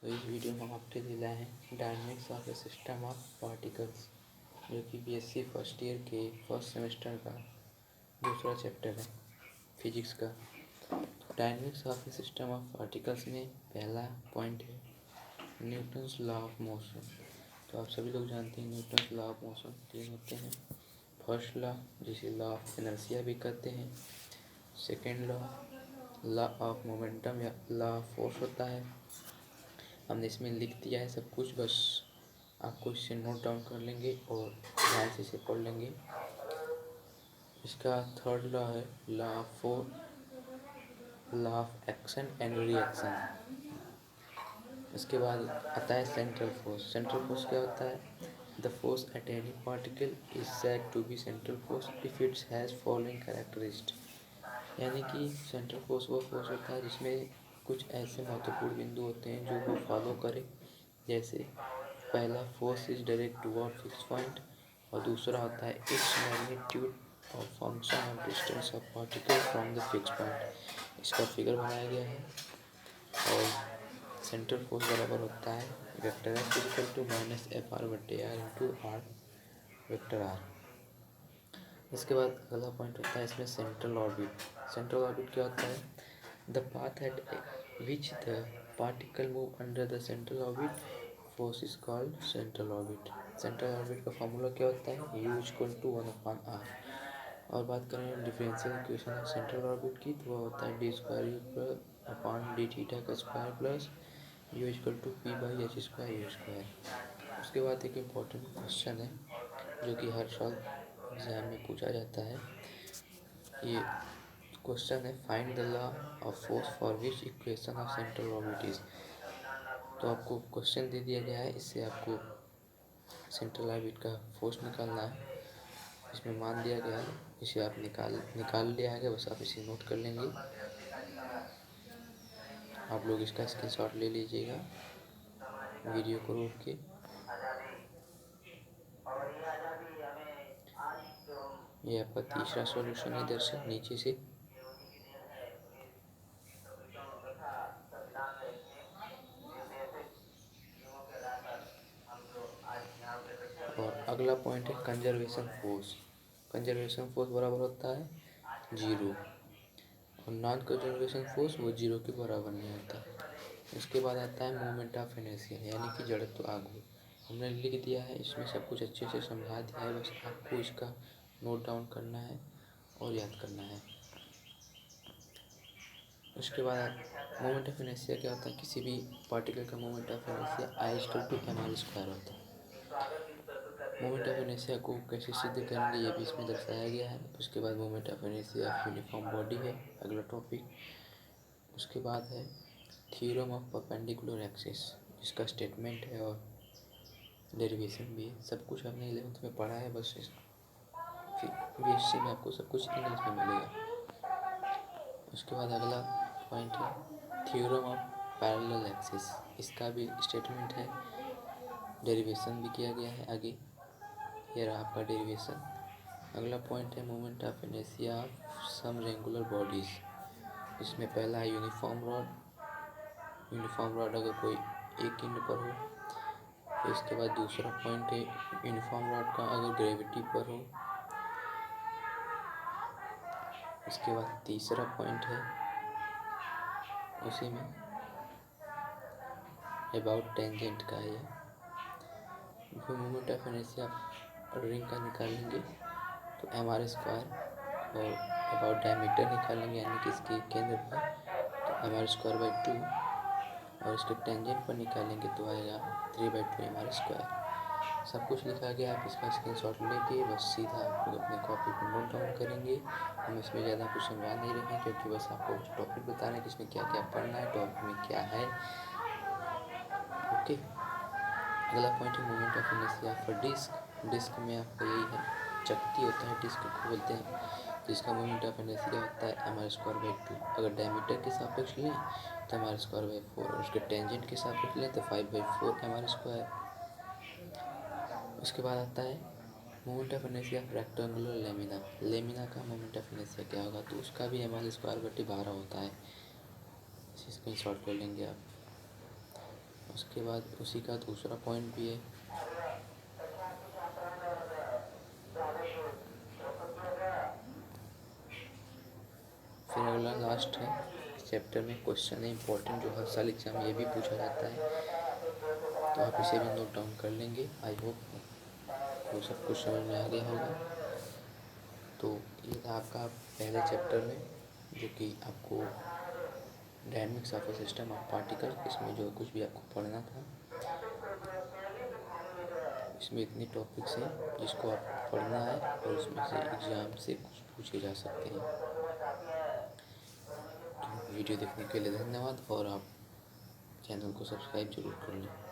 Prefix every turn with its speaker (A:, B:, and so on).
A: तो इस वीडियो में हम आपके लिए लाए हैं dynamics of A system of particles, जो कि बीएससी फर्स्ट ईयर के फर्स्ट सेमेस्टर का दूसरा चैप्टर है फिजिक्स का। Dynamics of A system of particles में पहला पॉइंट है न्यूटन्स लॉ ऑफ मोशन। तो आप सभी लोग जानते हैं न्यूटन्स लॉ ऑफ मोशन तीन होते हैं। फर्स्ट लॉ, जिसे लॉ ऑफ इनर्शिया भी कहते हैं। सेकेंड लॉ ऑफ मोमेंटम या लॉ ऑफ फोर्स होता है। हमने इसमें लिख दिया है सब कुछ, बस आपको इससे नोट डाउन कर लेंगे और ध्यान से इसे पढ़ लेंगे। इसका थर्ड लॉ है law of action and reaction. इसके बाद आता है सेंट्रल फोर्स। सेंट्रल फोर्स क्या होता है? The force at any particle is said to be central force if it's has following characteristic. यानी कि सेंट्रल फोर्स वो फोर्स होता है जिसमें कुछ ऐसे महत्वपूर्ण बिंदु होते हैं जो वो फॉलो करे। जैसे पहला, force is direct toward fix point, और दूसरा होता है इट्स मैग्नीट्यूड और function of distance of particle from the fix point. इसका फिगर बनाया गया है। और सेंट्रल फोर्स बराबर होता है vector F equal to minus F R बटे R into R vector R. इसके बाद अगला पॉइंट होता है इसमें सेंट्रल ऑर्बिट। सेंट्रल ऑर्बिट क्या होता है? The path at which the particle move under the central orbit force is called central orbit. Central orbit का फॉर्मूला क्या होता है? U equal to 1/r। और बात करें differential equation of central orbit की, तो वह होता है D square U upon D theta का square plus U equal to P by H square U square. उसके बाद एक इम्पॉर्टेंट क्वेश्चन है जो कि हर साल एग्जाम में पूछा जाता है। ये क्वेश्चन है find the law of force for which equation of central orbit is. तो आपको क्वेश्चन दे दिया गया है, इससे आपको सेंट्रल ऑर्बिट का फोर्स निकालना है। इसमें मान दिया गया है, इसे आप निकाल लिया है, बस आप इसे नोट कर लेंगे। आप लोग इसका स्क्रीनशॉट ले लीजिएगा वीडियो को रोक के। ये आपका तीसरा सॉल्यूशन है, इधर से नीचे से। और अगला पॉइंट है कंजर्वेशन फोर्स। कंजर्वेशन फोर्स बराबर होता है 0, और नॉन कंजर्वेशन फोर्स वो 0 के बराबर नहीं होता। इसके बाद आता है मोमेंट ऑफ इनर्शिया, यानी कि जड़त्व आघूर्ण। हमने लिख दिया है, इसमें सब कुछ अच्छे से समझा दिया है, बस आपको इसका नोट डाउन करना है और याद करना है। उसके बाद मोमेंट ऑफ इनर्शिया क्या होता है? किसी भी पार्टिकल का moment of inertia I equal to M R square होता है। मोमेंट ऑफ इनर्शिया को कैसे सिद्ध करेंगे ये भी इसमें दर्शाया गया है। उसके बाद moment of inertia of uniform body है अगला टॉपिक। उसके बाद है थ्योरम ऑफ परपेंडिकुलर एक्सिस, जिसका स्टेटमेंट है और डेरिवेशन भी है। सब कुछ आपने 11th में पढ़ा है, बस फिर बीएससी में आपको सब कुछ इंग्लिश में मिलेगा। उसके बाद अगला पॉइंट है थ्योरम ऑफ पैरेलल एक्सिस, इसका भी स्टेटमेंट है, डेरिवेशन भी किया गया है आगे। ये रहा आपका डेरिवेशन। अगला पॉइंट है moment of inertia of some regular bodies. इसमें पहला है यूनिफॉर्म रॉड। यूनिफॉर्म रॉड अगर कोई एक एंड पर हो। फिर इसके बाद दूसरा पॉइंट है यूनिफॉर्म रॉड का अगर ग्रेविटी पर हो। इसके बाद तीसरा पॉइंट है उसी में अबाउट टेंजेंट का है। फिर मोमेंट ऑफ इनर्शिया रिंग का निकालेंगे तो एम आर स्क्वायर, और अबाउट डायमीटर निकालेंगे यानी कि इसके केंद्र पर तो एम आर स्क्वायर बाई 2, और इसके टेंजेंट पर निकालेंगे तो आएगा 3/2 एम आर स्क्वायर। सब कुछ लिखा गया, आप इसका स्क्रीनशॉट लेके बस सीधा आप लोग अपने कॉपी पर नोट डाउन करेंगे। हम इसमें ज़्यादा कुछ समझा नहीं रहे हैं, क्योंकि बस आपको टॉपिक बता रहे हैं कि इसमें क्या क्या पढ़ना है, टॉपिक में क्या है। ओके, अगला पॉइंट है moment of inertia for disc. Disc में आपका यही है, चकती होता है डिस्क को बोलते हैं, जिसका मोमेंट ऑफ इनर्शिया होता है एम आर स्क्वायर बाई 2। अगर डायमीटर के सापेक्ष लें तो एम आर स्क्वायर बाई 4, और उसके टेंजेंट के सापेक्ष लें तो 5/4 एम आर स्क्वायर। उसके बाद आता है moment of inertia of rectangular lamina. Lamina का मोमेंट ऑफ इनर्शिया क्या होगा? तो उसका भी एम आर स्क्वायर बटे 12 होता है। इसे स्क्रीनशॉट ले लेंगे आप। उसके बाद उसी का दूसरा पॉइंट भी है। फिर अगला लास्ट है इस चैप्टर में क्वेश्चन है इंपॉर्टेंट, जो हर साल एग्जाम ये भी पूछा जाता है, तो आप इसे भी नोट डाउन कर लेंगे। आई होप वो सब कुछ समझ में आ गया होगा। तो ये था आपका पहले चैप्टर में, जो कि आपको dynamics of A system of particle, इसमें जो कुछ भी आपको पढ़ना था। इसमें इतने टॉपिक्स हैं जिसको आपको पढ़ना है और उसमें से एग्ज़ाम से कुछ पूछे जा सकते हैं। तो वीडियो देखने के लिए धन्यवाद, और आप चैनल को सब्सक्राइब जरूर कर लें।